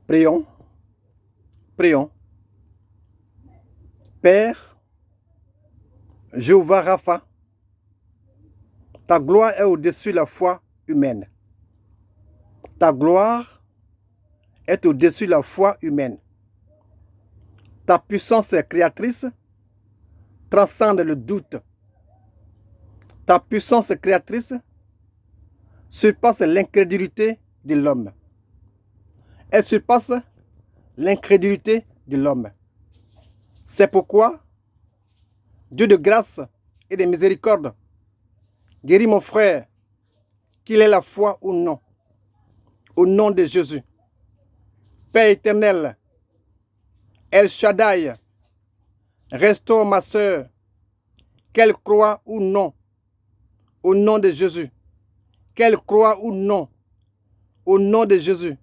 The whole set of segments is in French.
Prions, prions. Père, Jéhovah Rapha, ta gloire est au-dessus de la foi humaine. Ta gloire est au-dessus de la foi humaine. Ta puissance créatrice transcende le doute. Ta puissance créatrice surpasse l'incrédulité de l'homme. Elle surpasse l'incrédulité de l'homme. C'est pourquoi, Dieu de grâce et de miséricorde, guéris mon frère, qu'il ait la foi ou non, au nom de Jésus. Père éternel, El Shaddai, restaure ma sœur, qu'elle croie ou non, au nom de Jésus. Qu'elle croie ou non, au nom de Jésus.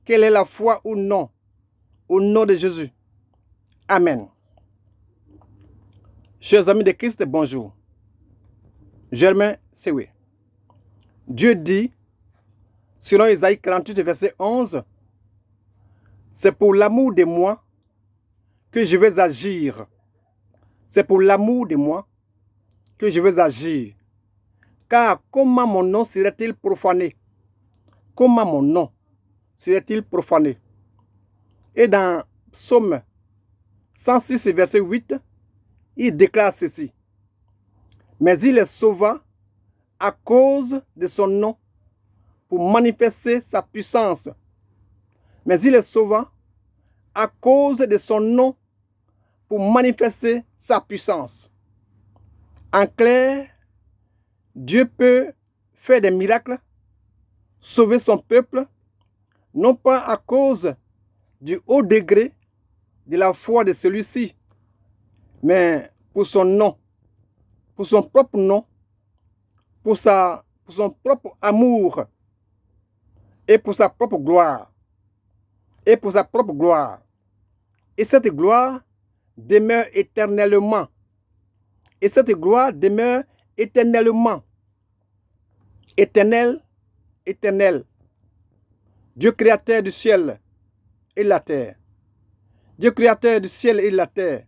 Qu'elle ait la foi ou non, au nom de Jésus. Amen. Chers amis de Christ, bonjour. Germain Sewe. Dieu dit, selon Isaïe 48, verset 11, c'est pour l'amour de moi que je vais agir. C'est pour l'amour de moi que je vais agir. Car comment mon nom serait-il profané? Comment mon nom serait-il profané? Et dans Psaume 106, verset 8, il déclare ceci. Mais il est sauva à cause de son nom pour manifester sa puissance. Mais il est sauva à cause de son nom pour manifester sa puissance. En clair, Dieu peut faire des miracles, sauver son peuple, non pas à cause du haut degré de la foi de celui-ci, mais pour son nom, pour son propre nom, pour son propre amour et pour sa propre gloire. Et pour sa propre gloire. Et cette gloire demeure éternellement. Et cette gloire demeure éternellement. Éternel, éternel. Dieu créateur du ciel et de la terre. Dieu créateur du ciel et de la terre.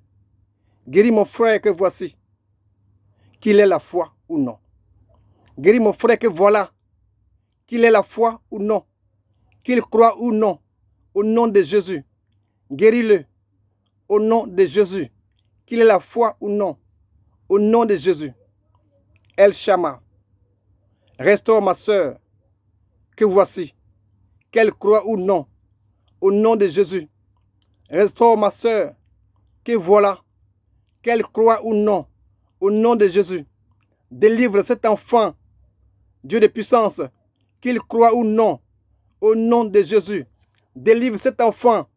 Guéris mon frère que voici, qu'il ait la foi ou non. Guéris mon frère que voilà, qu'il ait la foi ou non, qu'il croit ou non, au nom de Jésus. Guéris-le, au nom de Jésus, qu'il ait la foi ou non, au nom de Jésus. El Shammah, restaure ma sœur, que voici, qu'elle croit ou non, au nom de Jésus. Restaure ma sœur, que voilà, qu'elle croit ou non, au nom de Jésus. Délivre cet enfant, Dieu de puissance, qu'il croit ou non, au nom de Jésus. Délivre cet enfant,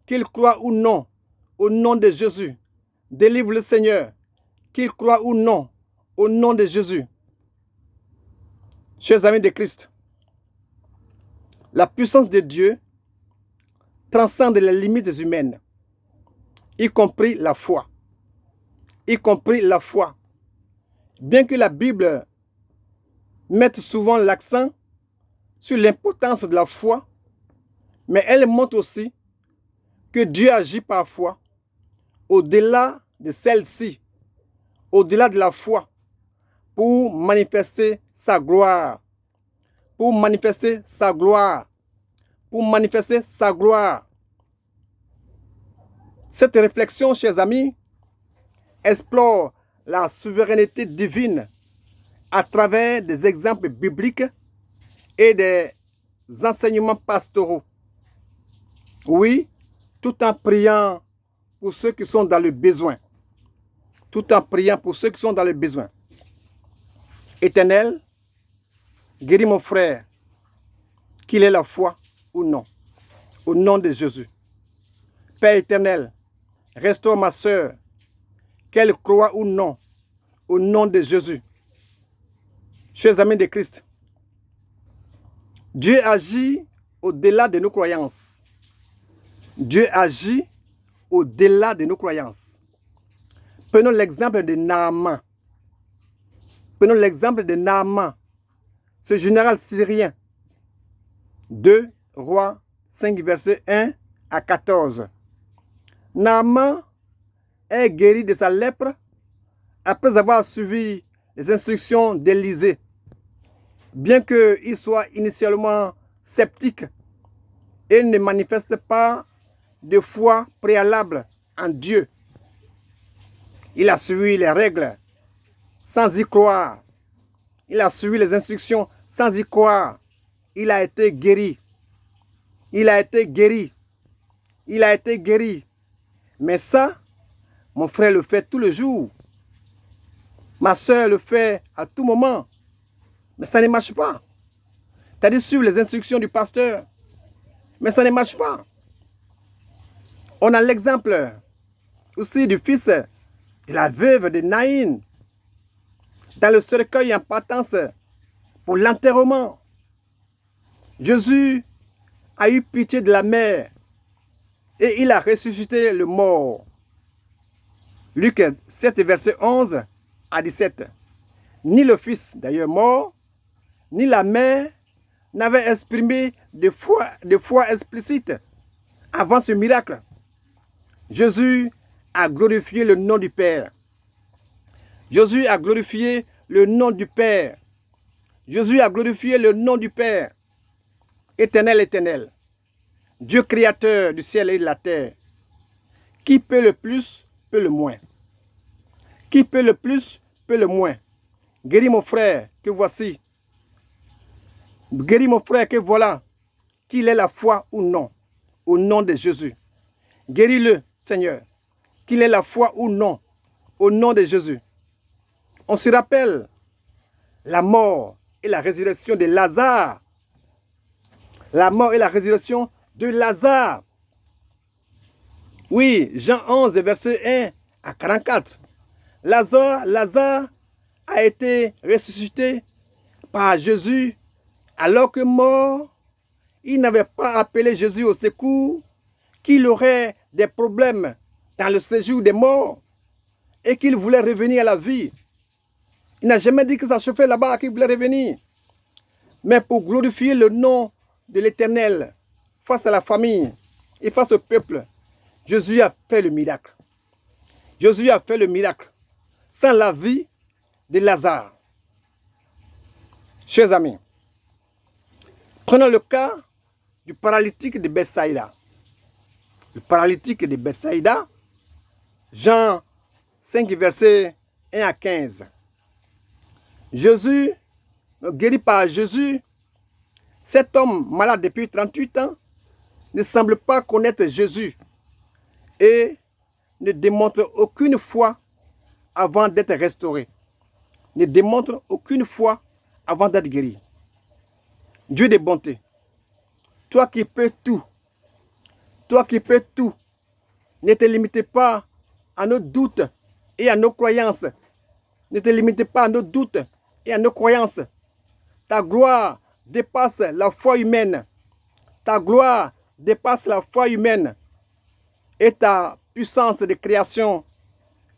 qu'il croit ou non, au nom de Jésus. Délivre le Seigneur, qu'il croit ou non, au nom de Jésus. Chers amis de Christ, la puissance de Dieu transcende les limites humaines, y compris la foi. Y compris la foi. Bien que la Bible mette souvent l'accent sur l'importance de la foi, mais elle montre aussi que Dieu agit parfois au-delà de celle-ci, au-delà de la foi, pour manifester sa gloire, pour manifester sa gloire, pour manifester sa gloire. Cette réflexion, chers amis, explore la souveraineté divine à travers des exemples bibliques et des enseignements pastoraux. Oui, tout en priant pour ceux qui sont dans le besoin. Tout en priant pour ceux qui sont dans le besoin. Éternel, guéris mon frère, qu'il ait la foi ou non, au nom de Jésus. Père éternel, restaure ma sœur, qu'elle croit ou non, au nom de Jésus. Chers amis de Christ, Dieu agit au-delà de nos croyances. Dieu agit au-delà de nos croyances. Prenons l'exemple de Naaman. Prenons l'exemple de Naaman, ce général syrien. 2 Rois 5, verset 1 à 14. Naaman est guéri de sa lèpre après avoir suivi les instructions d'Élisée. Bien qu'il soit initialement sceptique et ne manifeste pas de foi préalable en Dieu, il a suivi les règles sans y croire. Il a suivi les instructions sans y croire. Il a été guéri. Il a été guéri. Il a été guéri. Mais ça, mon frère le fait tous les jours. Ma soeur le fait à tout moment. Mais ça ne marche pas. Tu as dit suivre les instructions du pasteur. Mais ça ne marche pas. On a l'exemple aussi du fils de la veuve de Naïn dans le cercueil en partance pour l'enterrement. Jésus a eu pitié de la mère et il a ressuscité le mort. Luc 7, verset 11 à 17. Ni le fils, d'ailleurs mort, ni la mère n'avaient exprimé de foi explicite avant ce miracle. Jésus a glorifié le nom du Père. Jésus a glorifié le nom du Père. Jésus a glorifié le nom du Père. Éternel, éternel, Dieu créateur du ciel et de la terre. Qui peut le plus, peut le moins. Qui peut le plus, peut le moins. Guéris mon frère, que voici. Guéris mon frère, que voilà. Qu'il ait la foi ou non, au nom de Jésus. Guéris-le, Seigneur. Qu'il ait la foi ou non, au nom de Jésus. On se rappelle la mort et la résurrection de Lazare. La mort et la résurrection de Lazare. Oui, Jean 11, verset 1 à 44. Lazare a été ressuscité par Jésus alors que mort, il n'avait pas appelé Jésus au secours, qu'il aurait des problèmes dans le séjour des morts et qu'il voulait revenir à la vie. Il n'a jamais dit que ça se fait là-bas, qu'il voulait revenir. Mais pour glorifier le nom de l'Éternel face à la famille et face au peuple, Jésus a fait le miracle. Jésus a fait le miracle sans la vie de Lazare. Chers amis, prenons le cas du paralytique de Bethsaïda. Le paralytique de Bethsaïda, Jean 5, versets 1 à 15. Jésus, guéri par Jésus, cet homme malade depuis 38 ans ne semble pas connaître Jésus et ne démontre aucune foi avant d'être restauré. Ne démontre aucune foi avant d'être guéri. Dieu de bonté, toi qui peux tout, ne te limite pas à nos doutes et à nos croyances. Ne te limite pas à nos doutes et à nos croyances. Ta gloire dépasse la foi humaine. Ta gloire dépasse la foi humaine. Et ta puissance de création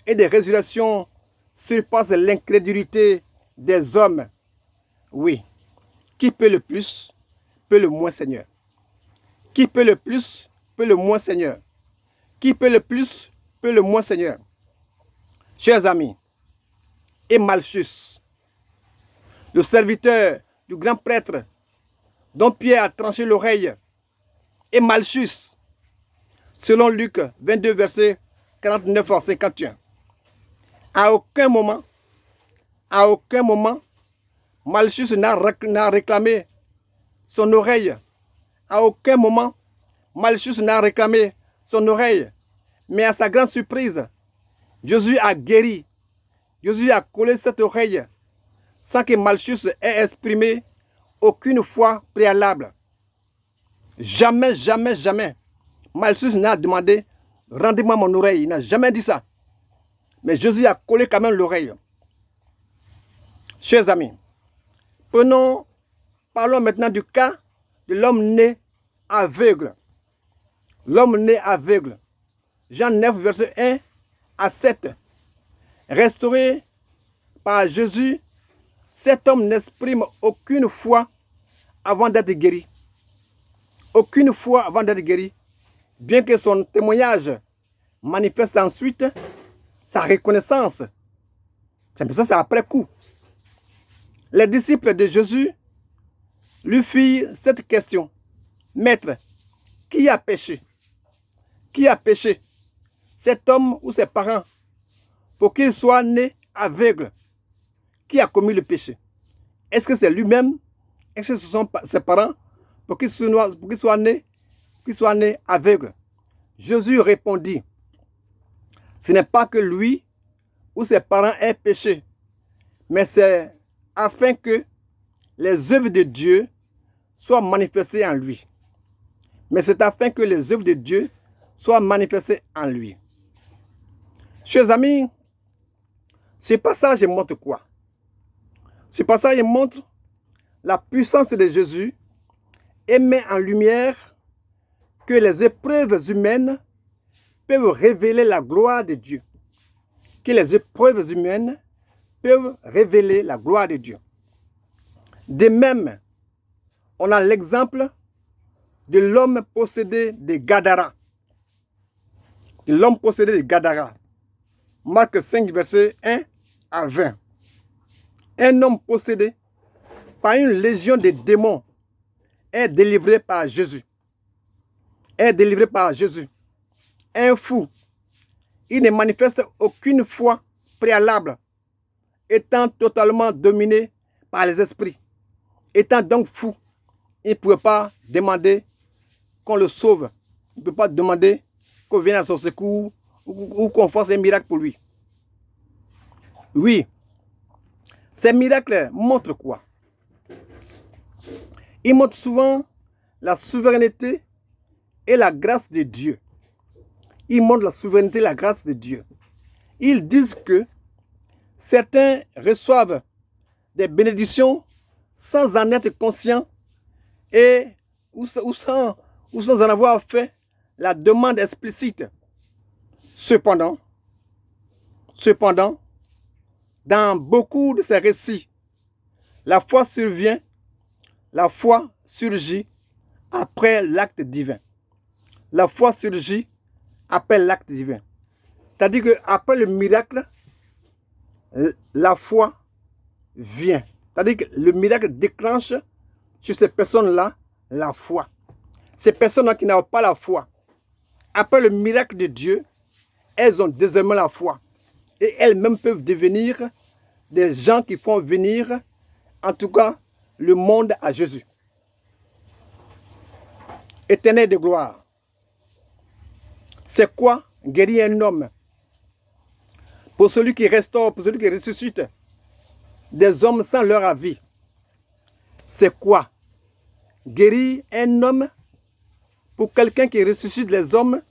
et de résurrection surpasse l'incrédulité des hommes. Oui. Qui peut le plus, peut le moins, Seigneur. Qui peut le plus, peut le moins, Seigneur. Qui peut le plus, peut le moins, Seigneur. Chers amis, et Malchus, le serviteur du grand prêtre dont Pierre a tranché l'oreille, et Malchus, selon Luc 22, verset 49 à 51. À aucun moment, Malchus n'a réclamé son oreille. À aucun moment, Malchus n'a réclamé son oreille. Mais à sa grande surprise, Jésus a guéri. Jésus a collé cette oreille sans que Malchus ait exprimé aucune foi préalable. Jamais, jamais, jamais, Malchus n'a demandé « Rendez-moi mon oreille ». Il n'a jamais dit ça. Mais Jésus a collé quand même l'oreille. Chers amis, parlons maintenant du cas de l'homme né aveugle. L'homme né aveugle. Jean 9, verset 1 à 7. Restauré par Jésus, cet homme n'exprime aucune foi avant d'être guéri. aucune foi avant d'être guéri, bien que son témoignage manifeste ensuite sa reconnaissance. C'est ça, c'est après coup. Les disciples de Jésus lui firent cette question. Maître, qui a péché? Qui a péché? Cet homme ou ses parents, pour qu'il soit né aveugle? Qui a commis le péché? Est-ce que c'est lui-même? Est-ce que ce sont ses parents pour qu'il soit né aveugle? Jésus répondit, ce n'est pas que lui ou ses parents aient péché, mais c'est afin que les œuvres de Dieu soient manifestées en lui. Mais c'est afin que les œuvres de Dieu soient manifestées en lui. Chers amis, ce passage montre quoi? Ce passage montre la puissance de Jésus et met en lumière que les épreuves humaines peuvent révéler la gloire de Dieu. Que les épreuves humaines peuvent révéler la gloire de Dieu. De même, on a l'exemple de l'homme possédé de Gadara. De l'homme possédé de Gadara. Marc 5, verset 1 à 20. Un homme possédé par une légion de démons est délivré par Jésus. Est délivré par Jésus. Un fou, il ne manifeste aucune foi préalable, étant totalement dominé par les esprits. Étant donc fou, il ne pouvait pas demander qu'on le sauve. Il ne peut pas demander qu'on vienne à son secours ou qu'on fasse un miracle pour lui. Oui, ces miracles montrent quoi? Ils montrent souvent la souveraineté et la grâce de Dieu. Ils montrent la souveraineté et la grâce de Dieu. Ils disent que certains reçoivent des bénédictions sans en être conscients et ou sans en avoir fait la demande explicite. Cependant, dans beaucoup de ces récits, la foi surgit après l'acte divin. La foi surgit après l'acte divin. C'est-à-dire qu'après le miracle, la foi vient. C'est-à-dire que le miracle déclenche sur ces personnes-là la foi. Ces personnes-là qui n'ont pas la foi, après le miracle de Dieu, elles ont désormais la foi. Et elles-mêmes peuvent devenir des gens qui font venir, en tout cas, le monde à Jésus. Éternel de gloire. C'est quoi guérir un homme? Pour celui qui restaure, pour celui qui ressuscite des hommes sans leur avis. C'est quoi? Guérir un homme pour quelqu'un qui ressuscite les hommes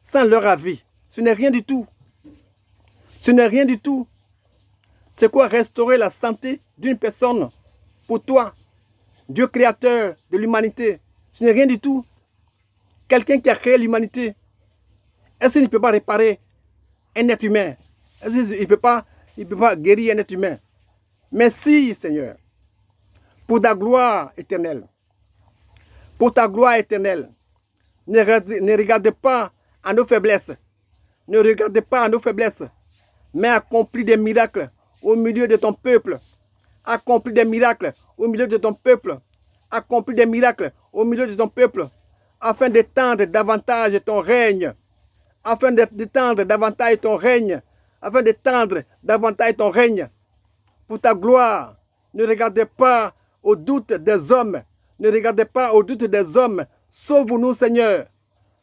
sans leur avis. Ce n'est rien du tout. Ce n'est rien du tout. C'est quoi restaurer la santé d'une personne pour toi, Dieu créateur de l'humanité? Ce n'est rien du tout. Quelqu'un qui a créé l'humanité, est-ce qu'il ne peut pas réparer un être humain? Est-ce qu'il ne peut pas guérir un être humain? Merci Seigneur, pour ta gloire éternelle. Pour ta gloire éternelle. Ne regarde pas à nos faiblesses. Ne regarde pas à nos faiblesses. Mais accomplis des miracles au milieu de ton peuple. Accomplis des miracles au milieu de ton peuple. Accomplis des miracles au milieu de ton peuple. Afin d'étendre davantage ton règne. Afin d'étendre davantage ton règne. Afin d'étendre davantage ton règne. Pour ta gloire. Ne regardez pas aux doutes des hommes. Ne regardez pas aux doutes des hommes. Sauve-nous, Seigneur.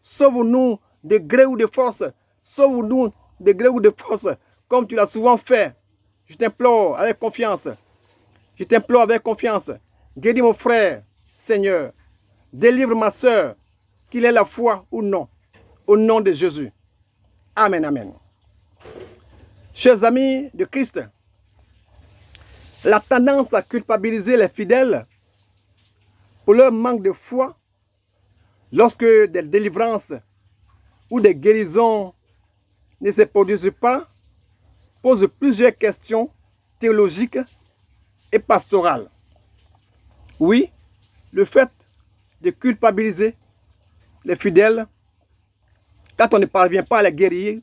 Sauve-nous de gré ou de force. Sauve-nous de gré ou de force, comme tu l'as souvent fait. Je t'implore avec confiance. Je t'implore avec confiance. Guéris mon frère, Seigneur. Délivre ma soeur, qu'il ait la foi ou non. Au nom de Jésus. Amen, amen. Chers amis de Christ, la tendance à culpabiliser les fidèles pour leur manque de foi lorsque des délivrances ou des guérisons ne se produisent pas pose plusieurs questions théologiques et pastorales. Oui, le fait de culpabiliser les fidèles quand on ne parvient pas à les guérir,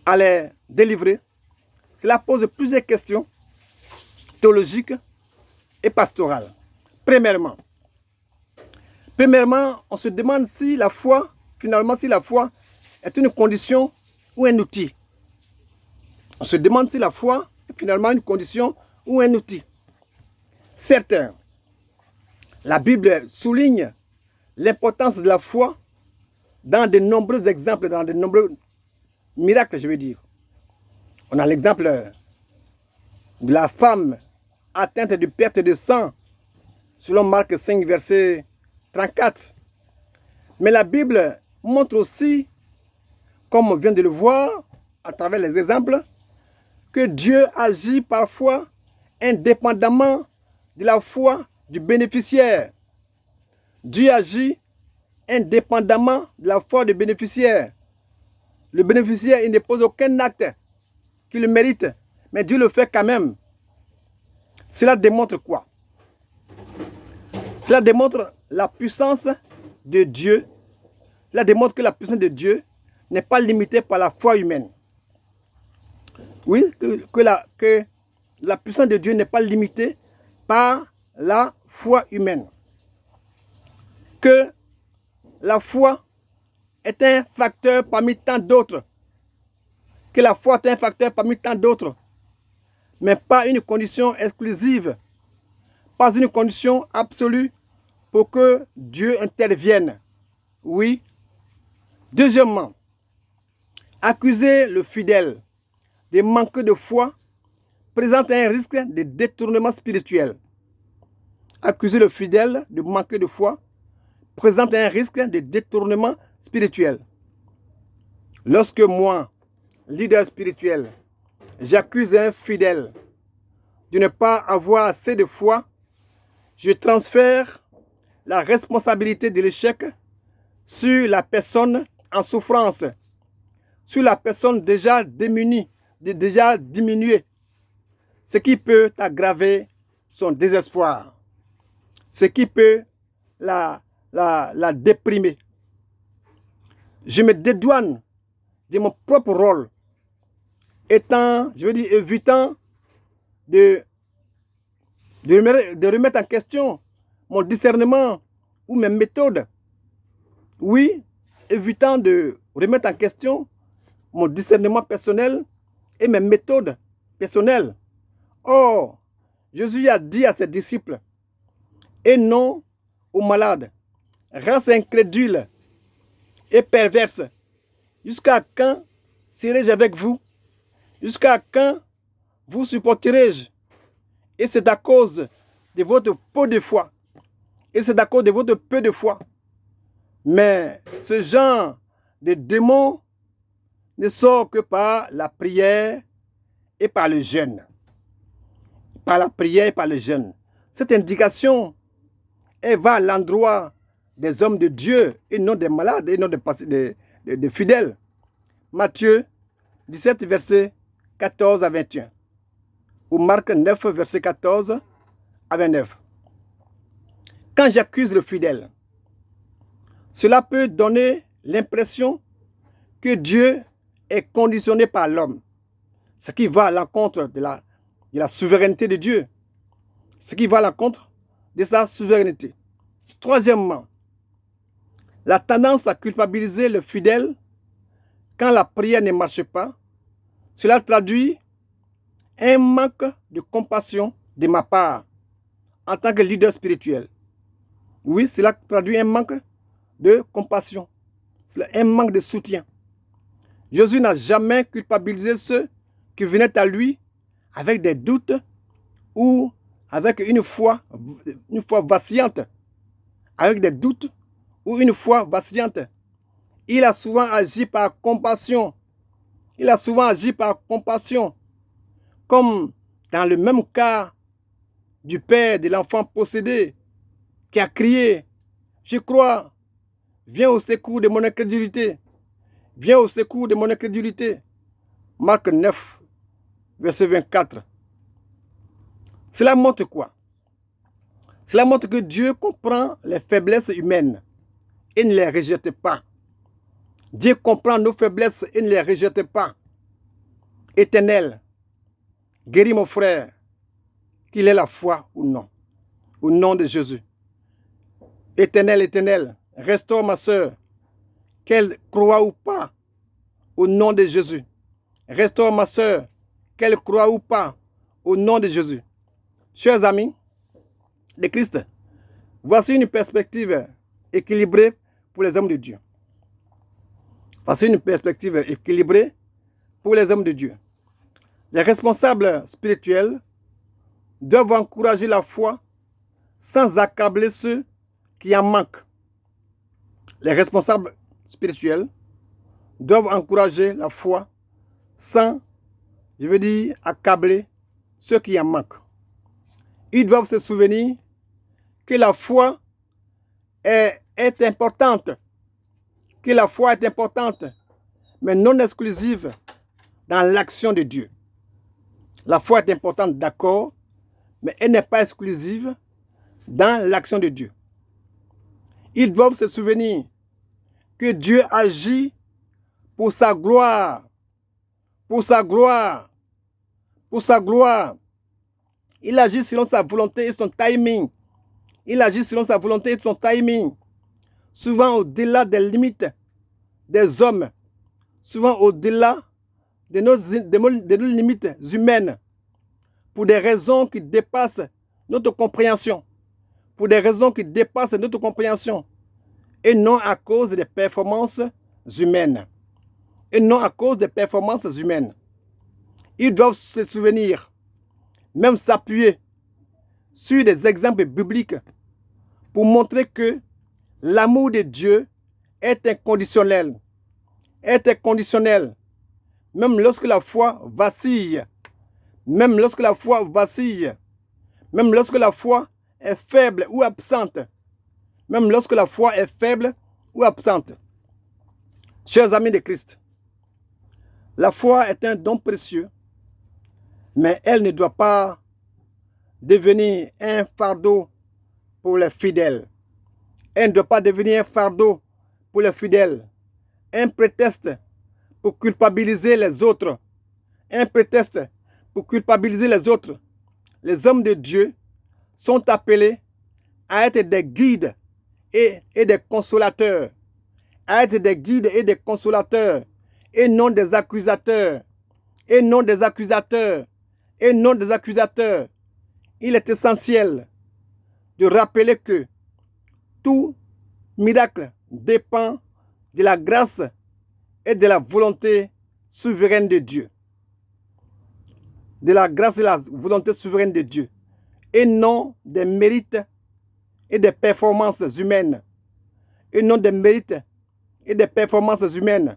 à les délivrer. Cela pose plusieurs questions théologiques et pastorales. Premièrement, on se demande si la foi, finalement, si la foi est une condition ou un outil. On se demande si la foi est finalement une condition ou un outil. Certains, la Bible souligne l'importance de la foi dans de nombreux exemples, dans de nombreux miracles, je veux dire. On a l'exemple de la femme atteinte de perte de sang, selon Marc 5, verset 34. Mais la Bible montre aussi, comme on vient de le voir à travers les exemples, que Dieu agit parfois indépendamment de la foi du bénéficiaire. Dieu agit indépendamment de la foi du bénéficiaire. Le bénéficiaire, il ne pose aucun acte qui le mérite, mais Dieu le fait quand même. Cela démontre quoi? Cela démontre la puissance de Dieu. Cela démontre que la puissance de Dieu n'est pas limitée par la foi humaine. Oui, que la puissance de Dieu n'est pas limitée par la foi humaine. Que la foi est un facteur parmi tant d'autres. Que la foi est un facteur parmi tant d'autres. Mais pas une condition exclusive. Pas une condition absolue pour que Dieu intervienne. Oui. Deuxièmement, accuser le fidèle de manque de foi présente un risque de détournement spirituel. Accuser le fidèle de manquer de foi présente un risque de détournement spirituel. Lorsque moi, leader spirituel, j'accuse un fidèle de ne pas avoir assez de foi, je transfère la responsabilité de l'échec sur la personne en souffrance, sur la personne déjà démunie, déjà diminuée, ce qui peut aggraver son désespoir, ce qui peut la déprimer. Je me dédouane de mon propre rôle, évitant de remettre en question mon discernement ou mes méthodes. Oui, évitant de remettre en question mon discernement personnel et mes méthodes personnelles. Or, Jésus a dit à ses disciples, et non aux malades, race incrédule et perverse, jusqu'à quand serai-je avec vous? Jusqu'à quand vous supporterai-je? Et c'est à cause de votre peu de foi. Et c'est à cause de votre peu de foi. Mais ce genre de démon ne sort que par la prière et par le jeûne. Par la prière et par le jeûne. Cette indication, elle va à l'endroit des hommes de Dieu et non des malades et non des fidèles. Matthieu 17, verset 14 à 21. Ou Marc 9, verset 14 à 29. Quand j'accuse le fidèle, cela peut donner l'impression que Dieu est conditionné par l'homme, ce qui va à l'encontre de la souveraineté de Dieu, ce qui va à l'encontre de sa souveraineté. Troisièmement, la tendance à culpabiliser le fidèle quand la prière ne marche pas, cela traduit un manque de compassion de ma part en tant que leader spirituel. Oui, cela traduit un manque de compassion, un manque de soutien. Jésus n'a jamais culpabilisé ceux qui venaient à lui avec des doutes ou avec une foi vacillante. Avec des doutes ou une foi vacillante. Il a souvent agi par compassion. Il a souvent agi par compassion. Comme dans le même cas du père de l'enfant possédé qui a crié, « Je crois, viens au secours de mon incrédulité. Viens au secours de mon incrédulité. » Marc 9, verset 24. Cela montre quoi? Cela montre que Dieu comprend les faiblesses humaines et ne les rejette pas. Dieu comprend nos faiblesses et ne les rejette pas. Éternel, guéris mon frère, qu'il ait la foi ou non. Au nom de Jésus. Éternel, Éternel, restaure ma soeur, qu'elle croit ou pas, au nom de Jésus. Restaure ma soeur, qu'elle croit ou pas, au nom de Jésus. Chers amis de Christ, voici une perspective équilibrée pour les hommes de Dieu. Voici une perspective équilibrée pour les hommes de Dieu. Les responsables spirituels doivent encourager la foi sans accabler ceux qui en manquent. Les responsables spirituels doivent encourager la foi sans, accabler ceux qui en manquent. Ils doivent se souvenir que la foi est importante, que la foi est importante, mais non exclusive dans l'action de Dieu. La foi est importante, d'accord, mais elle n'est pas exclusive dans l'action de Dieu. Ils doivent se souvenir que Dieu agit pour sa gloire, pour sa gloire, pour sa gloire. Il agit selon sa volonté et son timing. Il agit selon sa volonté et son timing. Souvent au-delà des limites des hommes. Souvent au-delà de nos limites humaines. Pour des raisons qui dépassent notre compréhension. Pour des raisons qui dépassent notre compréhension. Et non à cause des performances humaines. Et non à cause des performances humaines. Ils doivent se souvenir, même s'appuyer sur des exemples bibliques pour montrer que l'amour de Dieu est inconditionnel. Est inconditionnel. Même lorsque la foi vacille. Même lorsque la foi vacille. Même lorsque la foi est faible ou absente. Même lorsque la foi est faible ou absente. Chers amis de Christ, la foi est un don précieux, mais elle ne doit pas devenir un fardeau pour les fidèles. Elle ne doit pas devenir un fardeau pour les fidèles. Un prétexte pour culpabiliser les autres. Un prétexte pour culpabiliser les autres. Les hommes de Dieu sont appelés à être des guides et des consolateurs. À être des guides et des consolateurs. Et non des accusateurs. Et non des accusateurs. Et non des accusateurs. Il est essentiel de rappeler que tout miracle dépend de la grâce et de la volonté souveraine de Dieu. De la grâce et de la volonté souveraine de Dieu. Et non des mérites et des performances humaines. Et non des mérites et des performances humaines.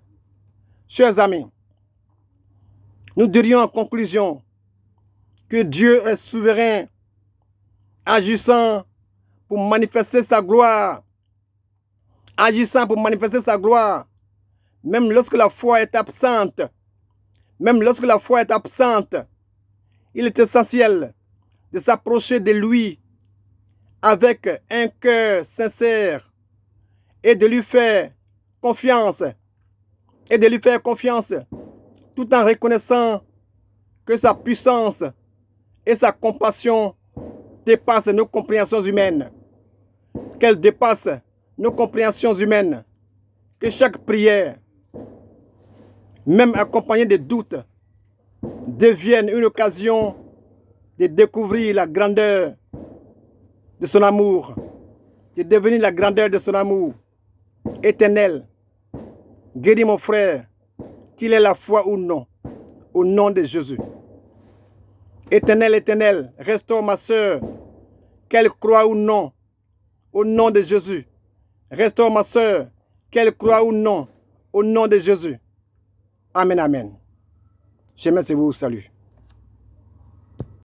Chers amis, nous dirions en conclusion que Dieu est souverain, agissant pour manifester sa gloire. Agissant pour manifester sa gloire. Même lorsque la foi est absente. Même lorsque la foi est absente. Il est essentiel de s'approcher de lui avec un cœur sincère et de lui faire confiance. Et de lui faire confiance tout en reconnaissant que sa puissance et sa compassion dépassent nos compréhensions humaines. Qu'elle dépasse nos compréhensions humaines. Que chaque prière, même accompagnée de doutes, devienne une occasion de découvrir la grandeur de son amour, de devenir la grandeur de son amour éternel. Guéris mon frère, qu'il ait la foi ou non, au nom de Jésus. Éternel, Éternel, restaure ma soeur, qu'elle croit ou non, au nom de Jésus. Restaure ma soeur, qu'elle croit ou non, au nom de Jésus. Amen, amen. Je vous salue.